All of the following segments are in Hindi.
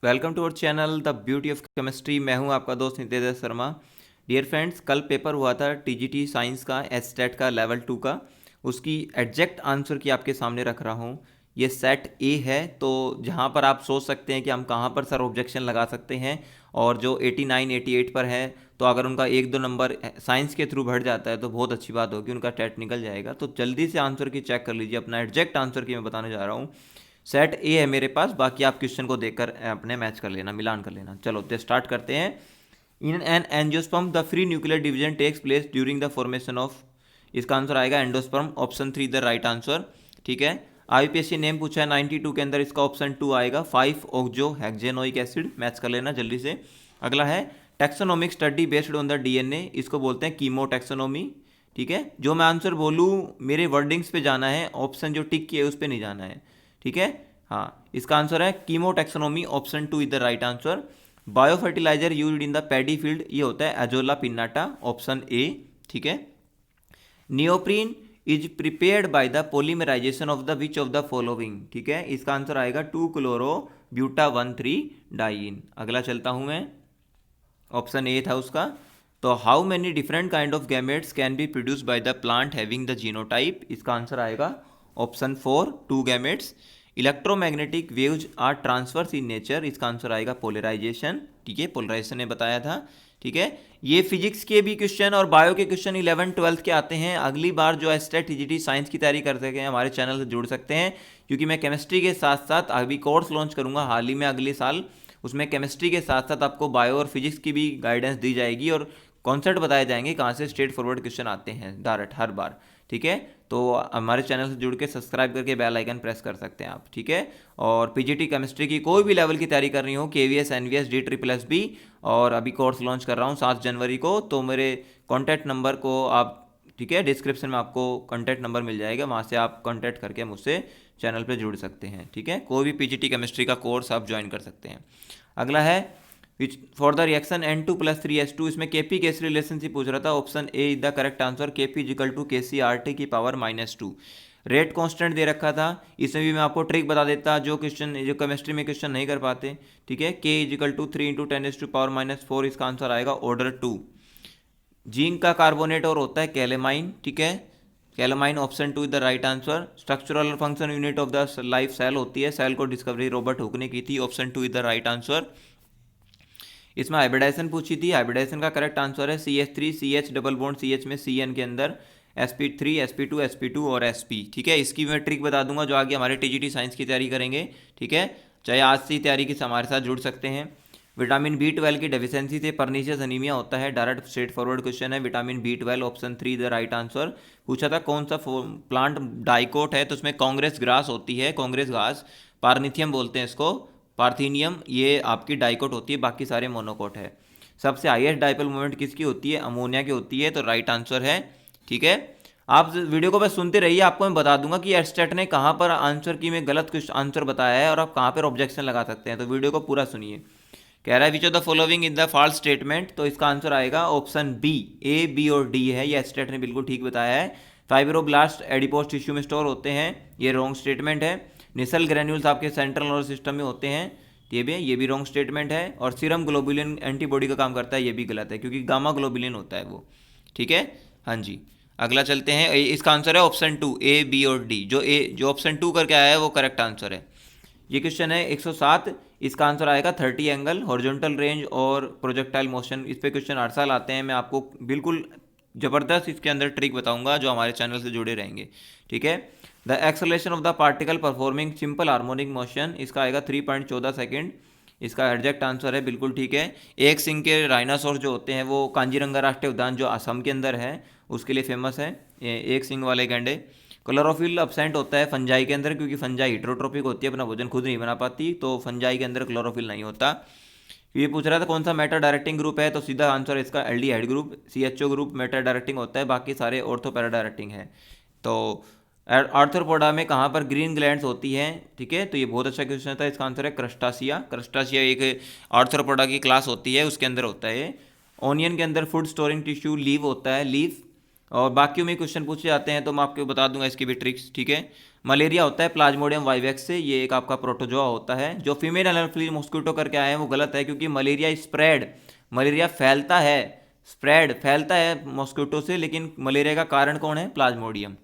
Welcome to our channel the beauty of chemistry. मैं हूं आपका दोस्त नितेश शर्मा। डियर फ्रेंड्स, कल पेपर हुआ था टीजीटी साइंस का, एसटेट का लेवल 2 का। उसकी एग्जैक्ट आंसर की आपके सामने रख रहा हूं। ये सेट ए है, तो जहां पर आप सोच सकते हैं कि हम कहां पर सर ऑब्जेक्शन लगा सकते हैं, और जो 89 88 पर है, तो अगर उनका एक दो नंबर साइंस के थ्रू बढ़ जाता है तो बहुत अच्छी बात होगी, उनका टेट निकल जाएगा। तो जल्दी से आंसर की चेक कर लीजिए। अपना एग्जैक्ट आंसर की मैं बताने जा रहा हूँ। सेट ए है मेरे पास, बाकी आप क्वेश्चन को देखकर अपने मैच कर लेना, मिलान कर लेना। चलो तो स्टार्ट करते हैं। In an angiosperm the free nuclear division takes place during the formation of. इसका आंसर आएगा endosperm, option 3 the right answer. ठीक है। आईपीएससी नेम पूछा है 92 के अंदर, इसका ऑप्शन 2 आएगा 5 ऑक्जो हेक्जेनोइक एसिड। मैच कर लेना जल्दी से। अगला है taxonomic study based on the DNA, इसको बोलते हैं कीमो टेक्सोनोमी। ठीक है। जो मैं आंसर बोलूँ मेरे वर्डिंग्स पे जाना है, ऑप्शन जो टिक किए उस पर नहीं जाना है। ठीक है। हाँ, इसका आंसर है chemotaxonomy, option 2 is the right answer. Bio fertilizer used in the paddy field, ये होता है एजोला पिन्नाटा, ऑप्शन ए। ठीक है। Neoprene is prepared by the polymerization of the which of the following. ठीक है। इसका आंसर आएगा 2 क्लोरो ब्यूटा 1,3 डाइन। अगला चलता हूं मैं, ऑप्शन ए था उसका। तो how many different kind of gametes can be produce by the plant having the genotype. इसका आंसर आएगा option 4 2 gametes. Electromagnetic waves are transfers in nature, इसका आंसर आएगा पोलराइजेशन। ठीक है, पोलराइजेशन ने बताया था। ठीक है। ये फिजिक्स के भी क्वेश्चन और बायो के क्वेश्चन 11 12 के आते हैं। अगली बार जो एस्टेट टीजीटी साइंस की तैयारी कर सके हमारे चैनल से जुड़ सकते हैं, क्योंकि मैं केमिस्ट्री के साथ साथ अभी कोर्स लॉन्च करूंगा हाल ही में अगले साल। उसमें केमिस्ट्री के साथ साथ आपको बायो और फिजिक्स की भी गाइडेंस दी जाएगी, और कॉन्सेप्ट बताए जाएंगे कहाँ से स्ट्रेट फॉरवर्ड क्वेश्चन आते हैं डायरेक्ट हर बार। ठीक है। तो हमारे चैनल से जुड़ के सब्सक्राइब करके बेल आइकन प्रेस कर सकते हैं आप। ठीक है। और पीजीटी केमिस्ट्री की कोई भी लेवल की तैयारी कर रही हो, KVS NVS D triple S B, और अभी कोर्स लॉन्च कर रहा हूँ 7 जनवरी को, तो मेरे कॉन्टैक्ट नंबर को आप, ठीक है, डिस्क्रिप्शन में आपको कॉन्टैक्ट नंबर मिल जाएगा, वहाँ से आप कॉन्टैक्ट करके मुझसे चैनल पे जुड़ सकते हैं। ठीक है। कोई भी पीजीटी केमिस्ट्री का कोर्स आप ज्वाइन कर सकते हैं। अगला है which for the reaction N2+3H2, इसमें केपी केस रिलेशनशिप पूछ रहा था। Option A is the correct answer, KP is equal to KCRT की पावर -2। रेट कांस्टेंट दे रखा था, इसमें भी मैं आपको ट्रिक बता देता जो क्वेश्चन जो केमिस्ट्री में क्वेश्चन नहीं कर पाते। ठीक है। K इजिकल टू 3 × 10⁻⁴, इसका आंसर आएगा ऑर्डर 2। जिंक का कार्बोनेट और होता है कैलेमाइन। ठीक है। Calamine, option 2 is the right answer. Structural function unit of the life cell होती है, सेल को डिस्कवरी रॉबर्ट हुक ने की थी, option 2 is the right answer. इसमें हाइब्रिडाइजेशन पूछी थी, हाइब्रिडाइजेशन का करेक्ट आंसर है CH3 CH double bond CH में CN के अंदर sp3 sp2 sp2 और sp। ठीक है। इसकी मैं ट्रिक बता दूंगा जो आगे हमारे टीजीटी साइंस की तैयारी करेंगे। ठीक है। चाहे आज से ही तैयारी की हमारे साथ जुड़ सकते हैं। विटामिन B12 की डेफिशिएंसी से परनीशियस अनीमिया होता है, डायरेक्ट स्ट्रेट फॉरवर्ड क्वेश्चन है। Vitamin B12, option 3 the right answer. पूछा था कौन सा प्लांट डाइकोट है, तो उसमें कांग्रेस ग्रास होती है, कांग्रेस घास, पार्निथियम बोलते हैं इसको, पार्थिनियम, ये आपकी डाइकोट होती है, बाकी सारे मोनोकोट है। सबसे हाईएस्ट डाइपोल मोमेंट किसकी होती है, अमोनिया की होती है, तो राइट आंसर है। ठीक है। आप वीडियो को बस सुनते रहिए, आपको मैं बता दूंगा कि एस्टेट ने कहाँ पर आंसर की में गलत कुछ आंसर बताया है और आप कहाँ पर ऑब्जेक्शन लगा सकते हैं, तो वीडियो को पूरा सुनिए। कह रहा है which of the following in the false statement, तो इसका आंसर आएगा ऑप्शन बी। A B और D है, ये एस्टेट ने बिल्कुल ठीक बताया है। फाइब्रोब्लास्ट एडिपोज टिश्यू में स्टोर होते हैं, ये रॉन्ग स्टेटमेंट है। निसल ग्रेन्यूल्स आपके सेंट्रल नर्वस सिस्टम में होते हैं, ये भी रॉन्ग स्टेटमेंट है। और सीरम ग्लोबुलिन एंटीबॉडी का काम करता है, ये भी गलत है, क्योंकि गामा ग्लोबुलिन होता है वो। ठीक है। हाँ जी। अगला चलते हैं, इसका आंसर है ऑप्शन 2 A B और D। जो ऑप्शन 2 करके आया है वो करेक्ट आंसर है। ये क्वेश्चन है 107, इसका आंसर आएगा 30 एंगल, हॉरिजॉन्टल रेंज और प्रोजेक्टाइल मोशन। इस पे क्वेश्चन हर साल आते हैं, मैं आपको बिल्कुल ज़बरदस्त इसके अंदर ट्रिक बताऊंगा जो हमारे चैनल से जुड़े रहेंगे। ठीक है। The acceleration of the particle performing simple harmonic motion, इसका आएगा 3.14 सेकेंड। इसका एग्जैक्ट आंसर है, बिल्कुल ठीक है। एक सिंह के राइनासोर जो होते हैं वो कांजीरंगा राष्ट्रीय उद्यान जो असम के अंदर है उसके लिए फेमस है, एक सिंह वाले गैंडे। क्लोरोफिल अब्सेंट होता है फंजाई के अंदर, क्योंकि फंजाई हिट्रोट्रोपिक होती है, अपना भोजन खुद नहीं बना पाती, तो फंजाई के अंदर क्लोरोफिल नहीं होता। ये पूछ रहा था कौन सा मेटा डायरेक्टिंग ग्रुप है, तो सीधा आंसर इसका aldehyde group, CHO group Meta directing होता है, बाकी सारे ऑर्थो पैरा डायरेक्टिंग है। तो आर्थ्रोपोडा में कहाँ पर ग्रीन ग्लैंड्स होती हैं। ठीक है। तो ये बहुत अच्छा क्वेश्चन था, इसका आंसर है क्रस्टासिया। क्रस्टासिया एक आर्थ्रोपोडा की क्लास होती है, उसके अंदर होता है। ऑनियन के अंदर फूड स्टोरिंग टिश्यू लीव होता है, लीफ। और बाकियों में क्वेश्चन पूछे जाते हैं तो मैं आपको बता दूंगा इसकी भी ट्रिक्स, ठीक है। मलेरिया होता है प्लाज्मोडियम वाइवेक्स से, ये एक आपका प्रोटोजोआ होता है। जो फीमेल एनोफिलीज मॉस्किटो करके आए हैं वो गलत है, क्योंकि मलेरिया स्प्रेड, मलेरिया फैलता है, स्प्रेड फैलता है मॉस्किटो से, लेकिन मलेरिया का कारण कौन है? प्लाज्मोडियम।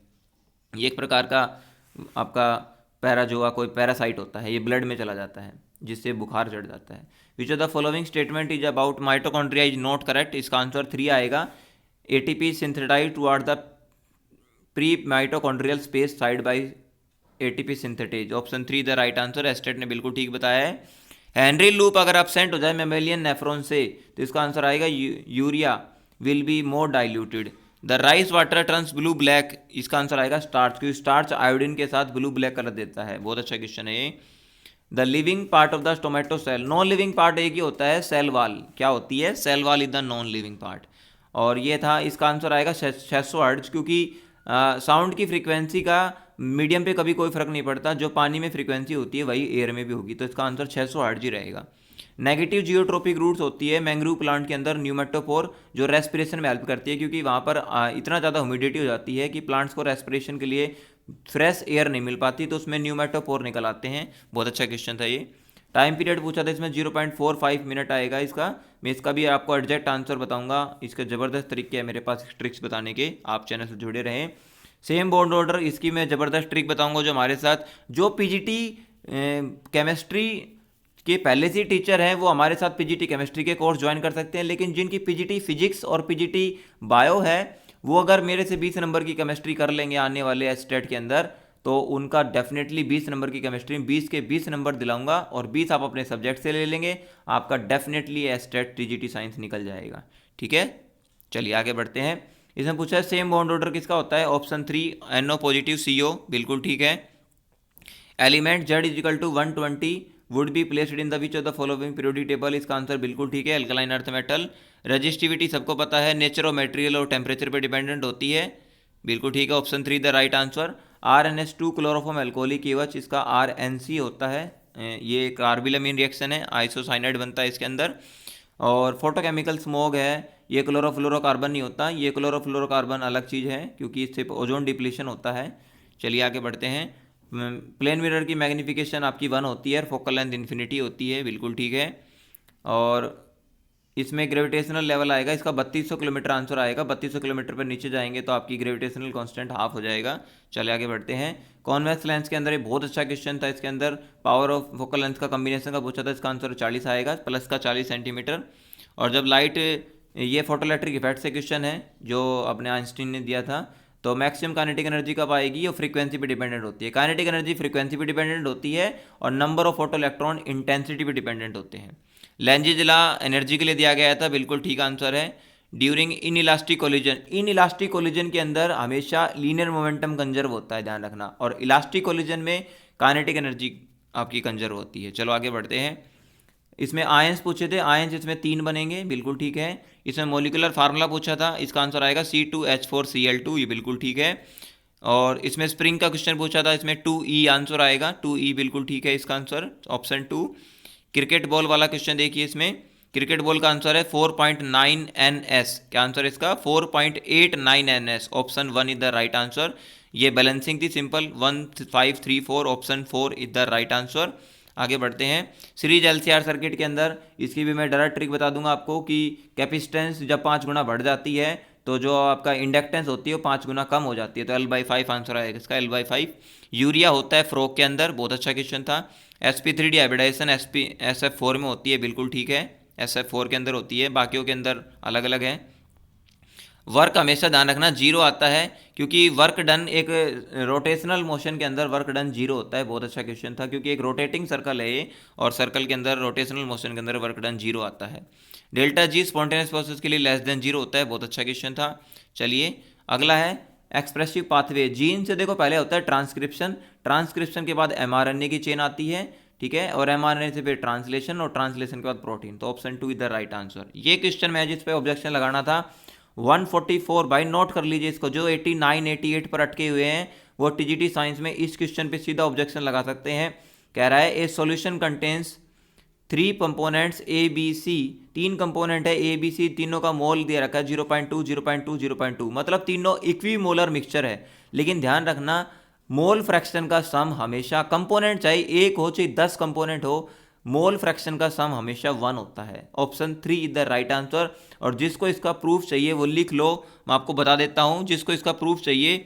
ये एक प्रकार का आपका पैराजोआ, कोई पैरासाइट होता है, ये ब्लड में चला जाता है जिससे बुखार चढ़ जाता है। Which of the following statement is about mitochondria is not correct, इसका आंसर 3 आएगा। ATP सिंथेटाइज toward the pre mitochondrial space side by ATP synthetase, option 3 the right answer. Estate ने बिल्कुल ठीक बताया है। हेनरी लूप अगर एब्सेंट हो जाए मेमेलियन नेफ्रॉन से तो इसका आंसर आएगा urea will be more diluted. The rice water turns blue black, इसका आंसर आएगा स्टार्च, क्योंकि स्टार्च आयोडीन के साथ ब्लू ब्लैक कलर देता है। बहुत अच्छा क्वेश्चन है ये। The living part of the tomato cell, non living part एक ही होता है, सेल वाल। क्या होती है? Cell wall is the non living part. और ये था, इसका आंसर आएगा 600 हर्ट्ज, क्योंकि साउंड की फ्रीक्वेंसी का मीडियम पे कभी कोई फर्क नहीं पड़ता, जो पानी में फ्रीक्वेंसी होती है वही एयर में भी होगी, तो इसका आंसर 600 हर्ट्ज ही रहेगा। नेगेटिव जियोट्रोपिक रूट्स होती है मैंग्रोव प्लांट के अंदर न्यूमेटोपोर, जो रेस्पिरेशन में हेल्प करती है, क्योंकि वहाँ पर इतना ज़्यादा ह्यूमिडिटी हो जाती है कि प्लांट्स को रेस्पिरेशन के लिए फ्रेश एयर नहीं मिल पाती, तो उसमें न्यूमेटोपोर निकल आते हैं। बहुत अच्छा क्वेश्चन था ये। टाइम पीरियड पूछा था इसमें 0.45 मिनट आएगा इसका। मैं इसका भी आपको एग्जैक्ट आंसर बताऊंगा। इसके ज़बरदस्त तरीके हैं मेरे पास ट्रिक्स बताने के, आप चैनल से जुड़े रहें। सेम बॉन्ड ऑर्डर, इसकी मैं ज़बरदस्त ट्रिक बताऊंगा। जो हमारे साथ जो पीजीटी केमिस्ट्री के पहले से टीचर हैं वो हमारे साथ पीजीटी केमिस्ट्री के कोर्स ज्वाइन कर सकते हैं, लेकिन जिनकी पीजीटी फिजिक्स और पीजीटी बायो है वो अगर मेरे से 20 नंबर की केमिस्ट्री कर लेंगे आने वाले एस्टेट के अंदर, तो उनका डेफिनेटली 20 नंबर की केमिस्ट्री में 20 के 20 नंबर दिलाऊंगा, और 20 आप अपने सब्जेक्ट से ले लेंगे, आपका डेफिनेटली एस्टेट टीजीटी साइंस निकल जाएगा। ठीक है, चलिए आगे बढ़ते हैं। इसमें पूछा है सेम बॉन्ड ऑर्डर किसका होता है? ऑप्शन 3 NO पॉजिटिव CO, बिल्कुल ठीक है। Element Z is equal to 120 would be placed in the which of the following periodic table, इसका आंसर बिल्कुल ठीक है, अल्कलाइन अर्थ मेटल। रजिस्टिविटी सबको पता है, नेचर ऑफ मटेरियल और टेम्परेचर पर डिपेंडेंट होती है, बिल्कुल ठीक है, option 3 the right answer. RNS2 chloroform alcoholic कवच, इसका RNC होता है, ये कार्बिलमिन रिएक्शन है, आइसोसाइनाइड बनता है इसके अंदर। और फोटोकेमिकल स्मोग है, ये क्लोरोफ्लोरोकार्बन नहीं होता, ये क्लोरोफ्लोरोकार्बन अलग चीज़ है, क्योंकि इससे ओजोन डिप्लीशन होता है। चलिए आगे बढ़ते हैं। प्लेन मिरर की मैग्नीफिकेशन आपकी 1 होती है, फोकल लेंथ इन्फिनिटी होती है, बिल्कुल ठीक है। और इसमें ग्रेविटेशनल लेवल आएगा इसका 3200 किलोमीटर आंसर आएगा। 3200 किलोमीटर पर नीचे जाएंगे तो आपकी ग्रेविटेशनल कांस्टेंट हाफ हो जाएगा। चले आगे बढ़ते हैं। कॉन्वेक्स लेंस के अंदर ये बहुत अच्छा क्वेश्चन था, इसके अंदर पावर ऑफ फोकल लेंथ का कॉम्बिनेशन का पूछा था, इसका आंसर 40 आएगा, प्लस का 40 सेंटीमीटर। और जब लाइट, ये फोटोइलेक्ट्रिक इफेक्ट से क्वेश्चन है जो अपने आइंस्टीन ने दिया था, तो मैक्सिमम काइनेटिक एनर्जी कब आएगी? वो फ्रीक्वेंसी पे डिपेंडेंट होती है। काइनेटिक एनर्जी फ्रीक्वेंसी पे डिपेंडेंट होती है, और number of photo electron intensity पे डिपेंडेंट होते हैं। लेंजिज लॉ एनर्जी के लिए दिया गया था, बिल्कुल ठीक आंसर है। During in elastic collision, in elastic collision के अंदर हमेशा लीनियर मोमेंटम कंजर्व होता है, ध्यान रखना, और इलास्टिक कोलिजन में काइनेटिक एनर्जी आपकी कंजर्व होती है। चलो आगे बढ़ते हैं। इसमें आयंस पूछे थे, आयंस इसमें 3 बनेंगे, बिल्कुल ठीक है। इसमें मोलिकुलर फार्मूला पूछा था, इसका आंसर आएगा C2H4Cl2, ये बिल्कुल ठीक है। और इसमें स्प्रिंग का क्वेश्चन पूछा था, इसमें 2E आंसर आएगा, 2E बिल्कुल ठीक है इसका आंसर, ऑप्शन 2। क्रिकेट बॉल वाला क्वेश्चन देखिए, इसमें क्रिकेट बॉल का आंसर है 4.9 NS, क्या आंसर इसका? 4.89 NS, option 1 is the right answer. ये बैलेंसिंग थी simple, 1 5 3 4, option 4 is the right answer. आगे बढ़ते हैं। सीरीज LCR सर्किट के अंदर इसकी भी मैं डायरेक्ट ट्रिक बता दूंगा आपको कि कैपेसिटेंस जब 5 गुना बढ़ जाती है तो जो आपका इंडक्टेंस होती है वो 5 गुना कम हो जाती है, तो L/5 आंसर आएगा इसका, L/5। यूरिया होता है फ्रोक के अंदर, बहुत अच्छा क्वेश्चन था। sp3 हाइब्रिडाइजेशन SF4 में होती है, बिल्कुल ठीक है, SF4 के अंदर होती है, बाकियों के अंदर अलग अलग है। वर्क हमेशा ध्यान रखना 0 आता है, क्योंकि वर्क डन एक रोटेशनल मोशन के अंदर वर्क डन 0 होता है। बहुत अच्छा क्वेश्चन था, क्योंकि एक रोटेटिंग सर्कल है ये, और सर्कल के अंदर रोटेशनल मोशन के अंदर वर्क डन 0 आता है। डेल्टा G स्पॉन्टेनियस प्रोसेस के लिए लेस देन 0 होता है, बहुत अच्छा क्वेश्चन था। चलिए अगला है एक्सप्रेसिव पाथवे। जीन से देखो पहले होता है ट्रांसक्रिप्शन, ट्रांसक्रिप्शन के बाद mRNA की चेन आती है, ठीक है, और mRNA से फिर ट्रांसलेशन, और ट्रांसलेशन के बाद प्रोटीन, तो option 2 is the right answer. ये क्वेश्चन मैं जिस पे ऑब्जेक्शन लगाना था 144 बाई नोट कर लीजिए इसको, जो 89 88 पर अटके हुए हैं वो टीजीटी साइंस में इस क्वेश्चन पे सीधा ऑब्जेक्शन लगा सकते हैं। कह रहा है a solution contains 3 components A B C, 3 component है ए बी सी, तीनों का मोल दे रखा है 0.2 0.2 0.2, मतलब तीनों इक्विमोलर मिक्सचर है। लेकिन ध्यान रखना मोल फ्रैक्शन का सम हमेशा, कंपोनेंट चाहे एक हो चाहे 10 कंपोनेंट हो, मोल फ्रैक्शन का सम हमेशा 1 होता है। Option 3 is the right answer. और जिसको इसका प्रूफ चाहिए वो लिख लो, मैं आपको बता देता हूं जिसको इसका प्रूफ चाहिए।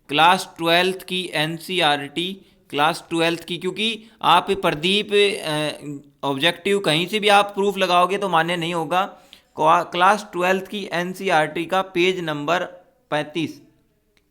क्लास 12th की एनसीईआरटी, क्लास 12th की, क्योंकि आप प्रदीप ऑब्जेक्टिव कहीं से भी आप प्रूफ लगाओगे तो मान्य नहीं होगा। क्लास 12th की एनसीईआरटी का पेज नंबर 35,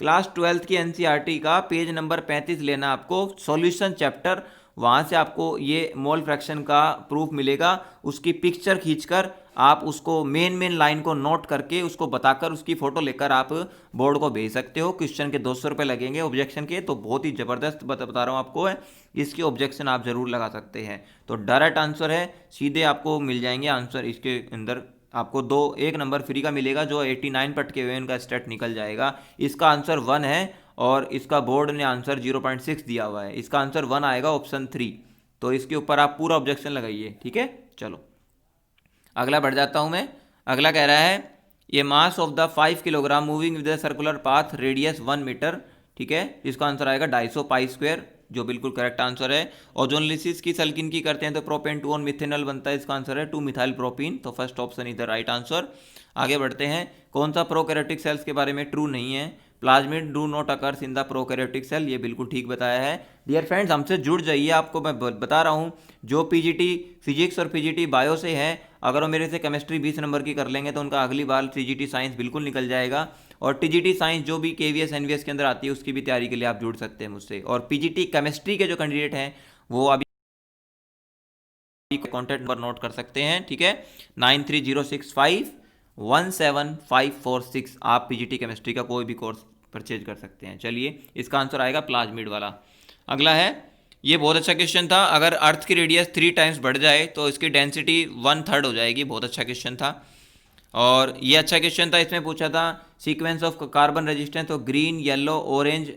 क्लास 12th की एनसीईआरटी का पेज नंबर 35 लेना आपको, सॉल्यूशन चैप्टर, वहाँ से आपको ये मोल फ्रैक्शन का प्रूफ मिलेगा। उसकी पिक्चर खींचकर आप उसको मेन लाइन को नोट करके उसको बताकर उसकी फोटो लेकर आप बोर्ड को भेज सकते हो। क्वेश्चन के 200 रुपये लगेंगे ऑब्जेक्शन के, तो बहुत ही ज़बरदस्त बता रहा हूँ आपको है। इसके ऑब्जेक्शन आप ज़रूर लगा सकते हैं। तो डायरेक्ट आंसर है, सीधे आपको मिल जाएंगे आंसर। इसके अंदर आपको एक नंबर फ्री का मिलेगा, जो 89 पटके हुए उनका स्टेट निकल जाएगा। इसका आंसर 1 है और इसका बोर्ड ने आंसर 0.6 दिया हुआ है। इसका आंसर 1 आएगा, ऑप्शन 3। तो इसके ऊपर आप पूरा ऑब्जेक्शन लगाइए, ठीक है। चलो अगला बढ़ जाता हूं मैं। अगला कह रहा है ये mass of the 5 kilogram moving with the circular path radius 1 metre, ठीक है। इसका आंसर आएगा 250 पाई स्क्वायर, जो बिल्कुल करेक्ट आंसर है। ओजोनलिसिस की सेल किन की करते हैं तो प्रोपेन 2 ऑन मिथेनॉल बनता है। इसका आंसर है 2 मिथाइल प्रोपीन, तो first option is the right answer. आगे बढ़ते हैं। कौन सा प्रोकैरियोटिक सेल्स के बारे में ट्रू नहीं है? Plasmid do not occurs in the prokaryotic cell, ये बिल्कुल ठीक बताया है। डियर फ्रेंड्स, हमसे जुड़ जाइए, आपको मैं बता रहा हूँ जो पीजीटी फिजिक्स और पीजीटी बायो से है, अगर वो मेरे से केमिस्ट्री 20 नंबर की कर लेंगे तो उनका अगली बार टीजीटी साइंस बिल्कुल निकल जाएगा। और टीजीटी साइंस जो भी केवीएस एनवीएस के अंदर आती है उसकी भी तैयारी के लिए आप जुड़ सकते हैं मुझसे। और पीजीटी केमिस्ट्री के जो कैंडिडेट हैं वो अभी कॉन्टैक्ट नंबर नोट कर सकते हैं, ठीक है, 9306517546। आप पीजीटी केमिस्ट्री का कोई भी कोर्स परचेज कर सकते हैं। चलिए इसका आंसर आएगा प्लाज्मिड वाला। अगला है, ये बहुत अच्छा क्वेश्चन था। अगर अर्थ की रेडियस 3 टाइम्स बढ़ जाए तो इसकी डेंसिटी 1/3 हो जाएगी। बहुत अच्छा क्वेश्चन था और ये अच्छा क्वेश्चन था। इसमें पूछा था सीक्वेंस ऑफ कार्बन रेजिस्टेंस, तो ग्रीन, येलो, ऑरेंज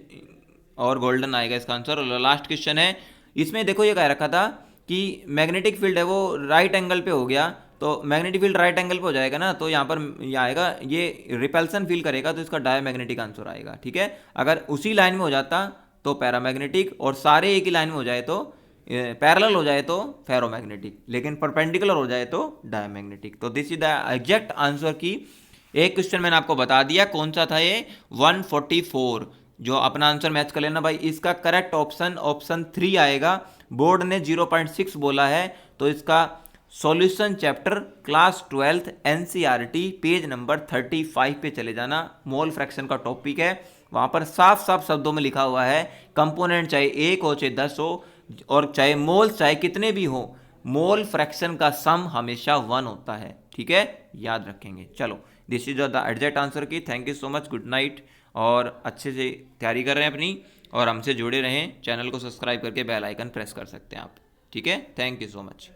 और गोल्डन आएगा इसका आंसर। और लास्ट क्वेश्चन है, इसमें देखो ये कह रखा था कि मैग्नेटिक फील्ड है वो राइट एंगल पे हो गया, तो मैग्नेटिक फील्ड राइट एंगल पे हो जाएगा ना, तो यहाँ पर ये आएगा, ये रिपल्सन फील करेगा तो इसका डायमैग्नेटिक आंसर आएगा, ठीक है। अगर उसी लाइन में हो जाता तो पैरामैग्नेटिक, और सारे एक ही लाइन में हो जाए तो पैरेलल हो जाए तो फेरोमैग्नेटिक, लेकिन परपेंडिकुलर हो जाए तो डायमैग्नेटिक। तो this is the exact answer की एक क्वेश्चन मैंने आपको बता दिया। कौन सा था ये? 144। जो अपना आंसर मैच कर लेना भाई। इसका करेक्ट ऑप्शन 3 आएगा। बोर्ड ने 0.6 बोला है, तो इसका solution chapter class 12th NCERT page number 35 पे चले जाना। मोल फ्रैक्शन का टॉपिक है, वहां पर साफ साफ शब्दों में लिखा हुआ है कंपोनेंट चाहे 1 हो चाहे 10 हो और चाहे मोल चाहे कितने भी हो, मोल फ्रैक्शन का सम हमेशा 1 होता है, ठीक है, याद रखेंगे। चलो this is the exact answer key. Thank you so much, good night. और अच्छे से तैयारी कर रहे हैं अपनी, और हमसे जुड़े रहें। चैनल को सब्सक्राइब करके बेल आइकन प्रेस कर सकते हैं आप, ठीक है। Thank you so much.